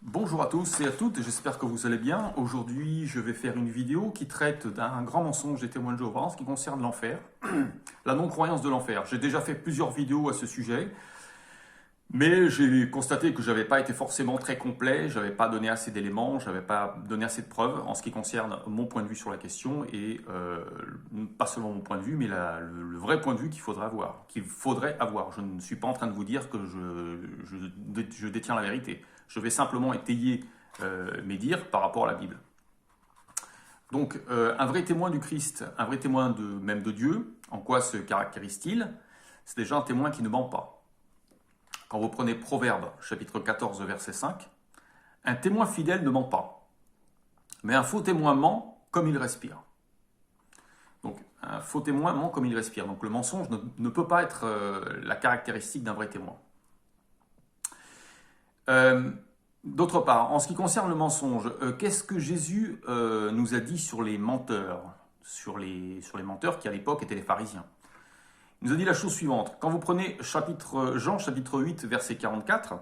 Bonjour à tous et à toutes, j'espère que vous allez bien. Aujourd'hui, je vais faire une vidéo qui traite d'un grand mensonge des témoins de Jéhovah en ce qui concerne l'enfer, la non-croyance de l'enfer. J'ai déjà fait plusieurs vidéos à ce sujet, mais j'ai constaté que je n'avais pas été forcément très complet, je n'avais pas donné assez d'éléments, je n'avais pas donné assez de preuves en ce qui concerne mon point de vue sur la question, et pas seulement mon point de vue, mais le vrai point de vue qu'il faudrait avoir, Je ne suis pas en train de vous dire que je détiens la vérité. Je vais simplement étayer mes dires par rapport à la Bible. Donc, un vrai témoin du Christ, un vrai témoin même de Dieu, en quoi se caractérise-t-il? C'est déjà un témoin qui ne ment pas. Quand vous prenez Proverbe, chapitre 14, verset 5, un témoin fidèle ne ment pas, mais un faux témoin ment comme il respire. Donc, un faux témoin ment comme il respire. Donc, le mensonge ne peut pas être la caractéristique d'un vrai témoin. D'autre part, en ce qui concerne le mensonge, qu'est-ce que Jésus nous a dit sur les menteurs, sur les menteurs qui à l'époque étaient les pharisiens? Il nous a dit la chose suivante. Quand vous prenez Jean chapitre 8, verset 44,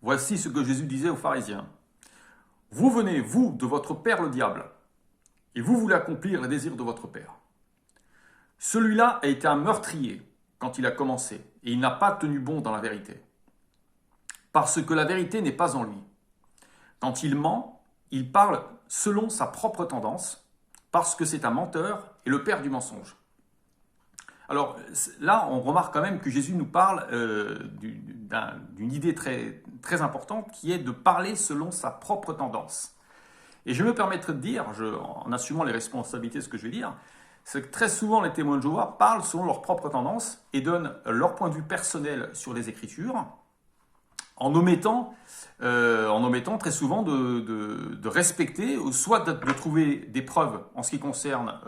voici ce que Jésus disait aux pharisiens. Vous venez, vous, de votre père le diable, et vous voulez accomplir les désirs de votre père. Celui-là a été un meurtrier quand il a commencé, et il n'a pas tenu bon dans la vérité. Parce que la vérité n'est pas en lui. Quand il ment, il parle selon sa propre tendance, parce que c'est un menteur et le père du mensonge. Alors là, on remarque quand même que Jésus nous parle d'une idée très, très importante qui est de parler selon sa propre tendance. Et je me permettrai de dire, en assumant les responsabilités de ce que je vais dire, c'est que très souvent les témoins de Jéhovah parlent selon leur propre tendance et donnent leur point de vue personnel sur les Écritures, en omettant très souvent de respecter, soit de trouver des preuves en ce qui concerne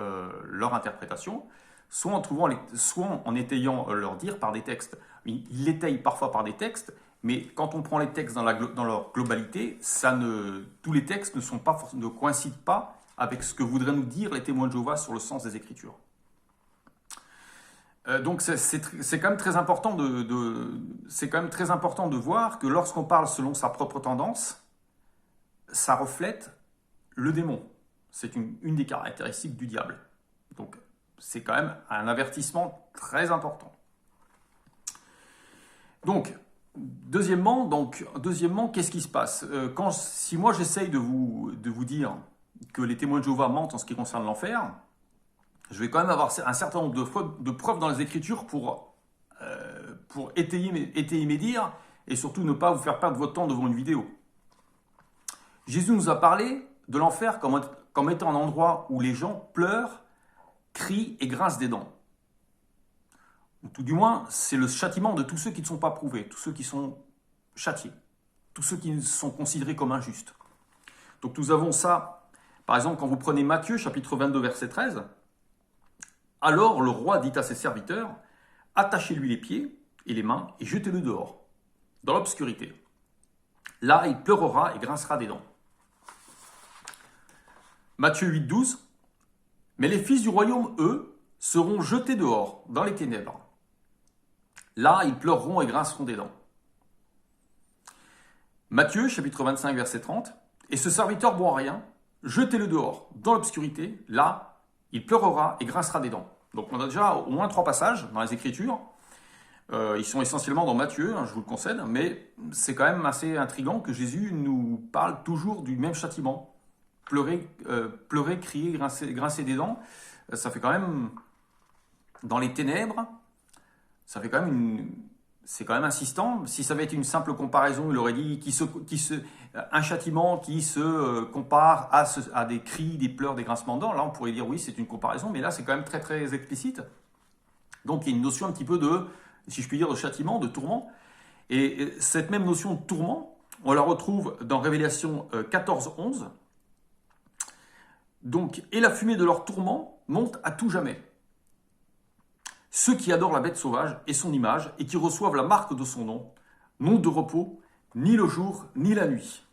leur interprétation, soit en étayant leur dire par des textes. Ils l'étayent parfois par des textes, mais quand on prend les textes dans leur globalité, tous les textes ne coïncident pas avec ce que voudraient nous dire les témoins de Jéhovah sur le sens des Écritures. Donc c'est quand même très important de voir que lorsqu'on parle selon sa propre tendance, ça reflète le démon. C'est une des caractéristiques du diable. Donc c'est quand même un avertissement très important. Donc, deuxièmement, qu'est-ce qui se passe? Si moi j'essaye de vous dire que les témoins de Jéhovah mentent en ce qui concerne l'enfer, je vais quand même avoir un certain nombre de preuves dans les Écritures pour étayer mes dires et surtout ne pas vous faire perdre votre temps devant une vidéo. Jésus nous a parlé de l'enfer comme étant un endroit où les gens pleurent, crient et grincent des dents. Ou tout du moins, c'est le châtiment de tous ceux qui ne sont pas prouvés, tous ceux qui sont châtiés, tous ceux qui sont considérés comme injustes. Donc nous avons ça, par exemple, quand vous prenez Matthieu, chapitre 22, verset 13, « Alors le roi dit à ses serviteurs, attachez-lui les pieds et les mains et jetez-le dehors, dans l'obscurité. Là, il pleurera et grincera des dents. » Matthieu 8, 12, « Mais les fils du royaume, eux, seront jetés dehors, dans les ténèbres. Là, ils pleureront et grinceront des dents. » Matthieu, chapitre 25, verset 30, « Et ce serviteur boit rien, jetez-le dehors, dans l'obscurité. Là, il pleurera et grincera des dents. » Donc on a déjà au moins 3 passages dans les Écritures. Ils sont essentiellement dans Matthieu, je vous le concède, mais c'est quand même assez intriguant que Jésus nous parle toujours du même châtiment. Pleurer, crier, grincer des dents, ça fait quand même, dans les ténèbres, ça fait quand même c'est quand même insistant. Si ça avait été une simple comparaison, il aurait dit un châtiment qui se compare à des cris, des pleurs, des grincements de dents. Là, on pourrait dire oui, c'est une comparaison, mais là, c'est quand même très, très explicite. Donc, il y a une notion un petit peu de, si je puis dire, de châtiment, de tourment. Et cette même notion de tourment, on la retrouve dans Révélation 14, 11. Donc, et la fumée de leur tourment monte à tout jamais. Ceux qui adorent la bête sauvage et son image et qui reçoivent la marque de son nom, n'ont de repos ni le jour ni la nuit.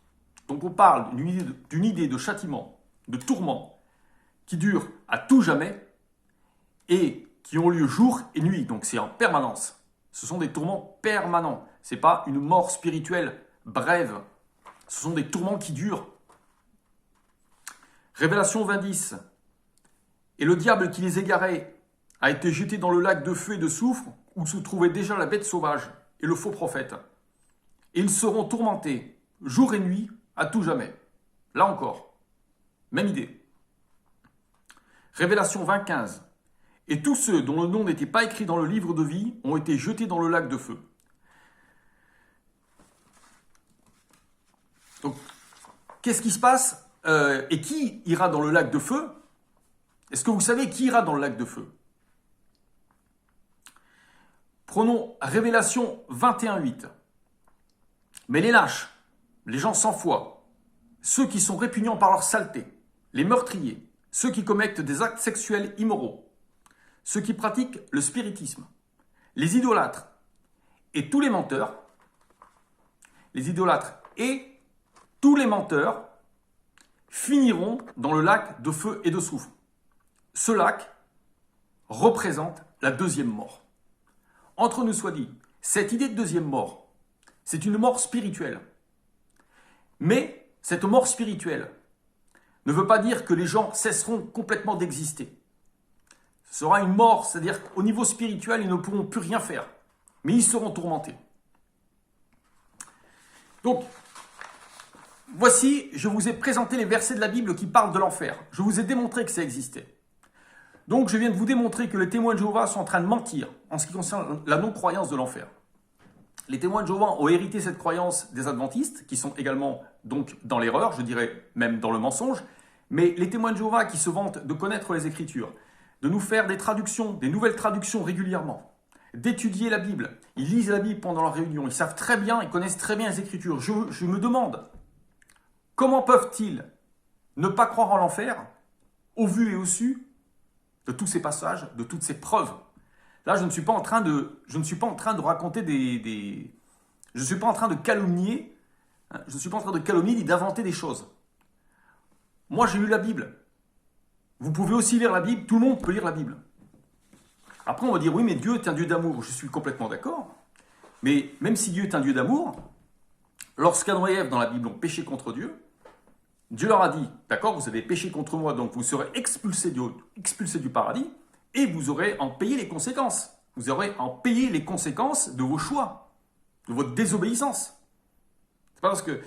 Donc on parle d'une idée de châtiment, de tourment, qui dure à tout jamais et qui ont lieu jour et nuit. Donc c'est en permanence. Ce sont des tourments permanents. Ce n'est pas une mort spirituelle brève Ce sont des tourments qui durent. Révélation 20:10. Et le diable qui les égarait a été jeté dans le lac de feu et de soufre où se trouvait déjà la bête sauvage et le faux prophète. Et ils seront tourmentés jour et nuit à tout jamais. Là encore, même idée. Révélation 20:15. Et tous ceux dont le nom n'était pas écrit dans le livre de vie ont été jetés dans le lac de feu. Donc, qu'est-ce qui se passe et qui ira dans le lac de feu? Est-ce que vous savez qui ira dans le lac de feu? Prenons Révélation 21:8. Mais les lâches, les gens sans foi, ceux qui sont répugnants par leur saleté, les meurtriers, ceux qui commettent des actes sexuels immoraux, ceux qui pratiquent le spiritisme, les idolâtres et tous les menteurs, finiront dans le lac de feu et de soufre. Ce lac représente la deuxième mort. Entre nous soit dit, cette idée de deuxième mort, c'est une mort spirituelle. Mais cette mort spirituelle ne veut pas dire que les gens cesseront complètement d'exister. Ce sera une mort, c'est-à-dire qu'au niveau spirituel, ils ne pourront plus rien faire, mais ils seront tourmentés. Donc, voici, je vous ai présenté les versets de la Bible qui parlent de l'enfer. Je vous ai démontré que ça existait. Donc, je viens de vous démontrer que les témoins de Jéhovah sont en train de mentir en ce qui concerne la non-croyance de l'enfer. Les témoins de Jéhovah ont hérité cette croyance des adventistes, qui sont également donc dans l'erreur, je dirais même dans le mensonge. Mais les témoins de Jéhovah qui se vantent de connaître les Écritures, de nous faire des traductions, des nouvelles traductions régulièrement, d'étudier la Bible. Ils lisent la Bible pendant leur réunion, ils savent très bien, ils connaissent très bien les Écritures. Je me demande, comment peuvent-ils ne pas croire en l'enfer, au vu et au su de tous ces passages, de toutes ces preuves? Là, je ne suis pas en train de raconter je ne suis pas en train de calomnier, je ne suis pas en train de calomnier ni d'inventer des choses. Moi, j'ai lu la Bible. Vous pouvez aussi lire la Bible, tout le monde peut lire la Bible. Après, on va dire, oui, mais Dieu est un Dieu d'amour. Je suis complètement d'accord. Mais même si Dieu est un Dieu d'amour, lorsqu'Adam et Ève dans la Bible ont péché contre Dieu, Dieu leur a dit, d'accord, vous avez péché contre moi, donc vous serez expulsés du paradis, et vous aurez à en payer les conséquences. Vous aurez à en payer les conséquences de vos choix, de votre désobéissance. C'est pas parce que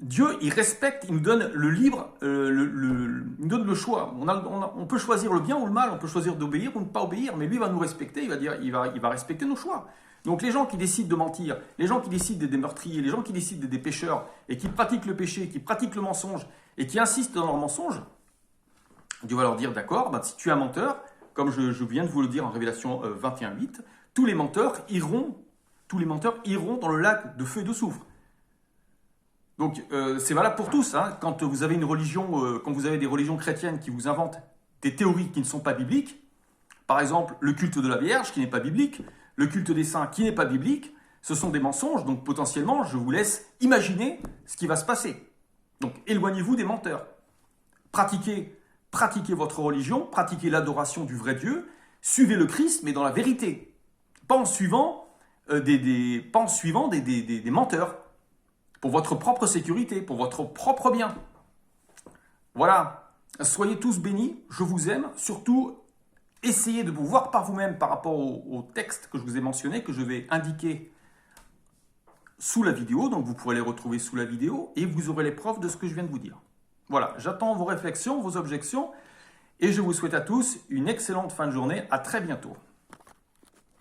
Dieu, il respecte, il nous donne le libre, il nous donne le choix. On peut choisir le bien ou le mal, on peut choisir d'obéir ou de ne pas obéir, mais lui va nous respecter, il va respecter nos choix. Donc les gens qui décident de mentir, les gens qui décident d'être des meurtriers, les gens qui décident d'être des pécheurs, et qui pratiquent le péché, qui pratiquent le mensonge, et qui insistent dans leur mensonge, Dieu va leur dire, d'accord, si tu es un menteur, comme je viens de vous le dire en Révélation 21:8, tous les menteurs iront dans le lac de feu et de soufre. Donc c'est valable pour tous. Quand vous avez quand vous avez des religions chrétiennes qui vous inventent des théories qui ne sont pas bibliques, par exemple le culte de la Vierge qui n'est pas biblique, le culte des saints qui n'est pas biblique, ce sont des mensonges, donc potentiellement je vous laisse imaginer ce qui va se passer. Donc éloignez-vous des menteurs. Pratiquez votre religion, pratiquez l'adoration du vrai Dieu, suivez le Christ, mais dans la vérité. Pas en suivant des menteurs, pour votre propre sécurité, pour votre propre bien. Voilà, soyez tous bénis, je vous aime, surtout essayez de vous voir par vous-même par rapport au texte que je vous ai mentionné, que je vais indiquer sous la vidéo, donc vous pourrez les retrouver sous la vidéo, et vous aurez les preuves de ce que je viens de vous dire. Voilà, j'attends vos réflexions, vos objections, et je vous souhaite à tous une excellente fin de journée. À très bientôt.